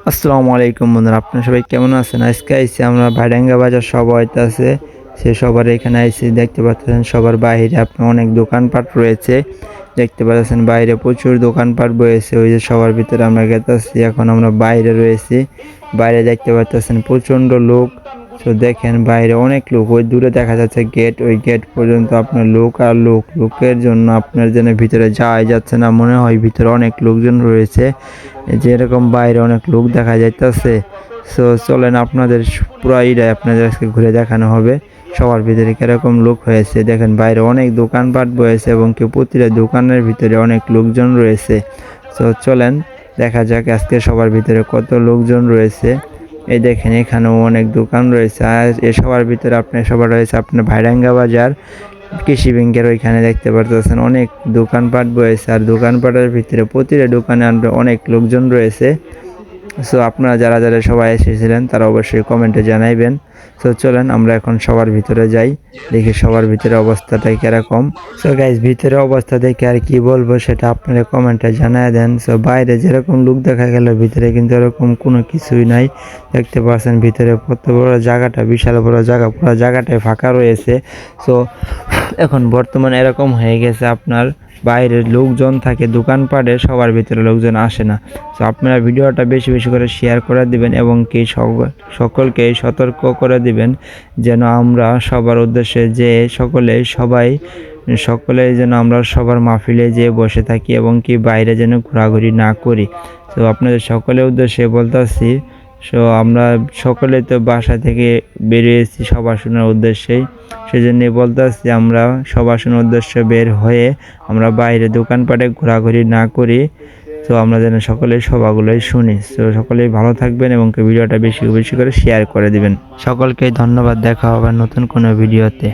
আসসালামু আলাইকুম বন্ধুরা, আপনারা সবাই কেমন আছেন? আজকে আইছি আমরা ভাইডাঙ্গা বাজার সবাইতে আছে সে সবার এখানে আইছি। দেখতে পাচ্ছেন সবার বাইরে আপনার অনেক দোকানপাট রয়েছে। দেখতে পাচ্ছেন বাইরে প্রচুর দোকানপাট বয়েছে। ওই যে সবার ভিতরে আমরা গেতাছি, এখন আমরা বাইরে রয়েছি। বাইরে দেখতে পাচ্ছেন প্রচণ্ড লোক। তো দেখেন বাইরে অনেক লোক, ওই দূরে দেখা যাচ্ছে গেট, ওই গেট পর্যন্ত আপনার লোক আর লোক। লোকের জন্য আপনার যেন ভিতরে যাওয়াই যাচ্ছে না, মনে হয় ভিতরে অনেক লোকজন রয়েছে। যেরকম বাইরে অনেক লোক দেখা যাইতেছে। সো চলেন আপনাদের পুরো এরিয়ায় আপনাদের আজকে ঘুরে দেখানো হবে সবার ভিতরে কিরকম লোক হয়েছে। দেখেন বাইরে অনেক দোকানপাট বয়েছে এবং কেউ প্রতিটা দোকানের ভিতরে অনেক লোকজন রয়েছে। তো চলেন দেখা যাক আজকে সবার ভিতরে কত লোকজন রয়েছে। এই দেখেন এখানেও অনেক দোকান রয়েছে, আর এ সবার ভিতরে আপনার সবার রয়েছে আপনার ভাইডাঙ্গা বাজার কৃষি ব্যাংকের ওইখানে দেখতে পারতেছেন অনেক দোকানপাট বয়েছে, আর দোকানপাটের ভিতরে প্রতিটা দোকানে অনেক লোকজন রয়েছে। সো আপনারা যারা যারা সবাই এসেছিলেন তারা অবশ্যই কমেন্টে জানাইবেন। সো চলেন আমরা এখন সবার ভিতরে যাই, দেখি সবার ভিতরে অবস্থাটা কীরকম। সো গাইজ ভিতরে অবস্থা দেখে আর কি বলবো সেটা আপনারা কমেন্টে জানায় দেন। সো বাইরে যেরকম লুক দেখা গেল, ভিতরে কিন্তু এরকম কোনো কিছুই নাই। দেখতে পাচ্ছেন ভিতরে কত বড় জায়গাটা, বিশাল বড় জায়গা, পুরো জায়গাটাই ফাঁকা রয়েছে। সো এখন বর্তমানে এরকম হয়ে গেছে আপনার বাইরের লোকজন থাকে দোকানপাটে, সবার ভিতরে লোকজন আসে না। তো আপনারা ভিডিওটা বেশি বেশি করে শেয়ার করে দিবেন এবং কি সকলকে সতর্ক করে দিবেন যেন আমরা সবার উদ্দেশ্যে যে সকলেই যেন আমরা সবার মাহফিলে যেয়ে বসে থাকি এবং কি বাইরে যেন ঘোরাঘুরি না করি। তো আপনাদের সকলের উদ্দেশ্যে বলতেছি, সো আমরা সকলে তো বাসা থেকে বেরিয়েছি সভা শোনার উদ্দেশ্যেই, সেজন্য বলতেছি আমরা সভা শোনার উদ্দেশ্যে বের হয়ে আমরা বাইরে দোকানপাটে ঘোরাঘুরি না করি। তো আমরা যেন সকলেই সভাগুলোই শুনি। তো সকলেই ভালো থাকবেন এবং ভিডিওটা বেশি বেশি করে শেয়ার করে দিবেন। সকলকে ধন্যবাদ, দেখা হবে নতুন কোনো ভিডিওতে।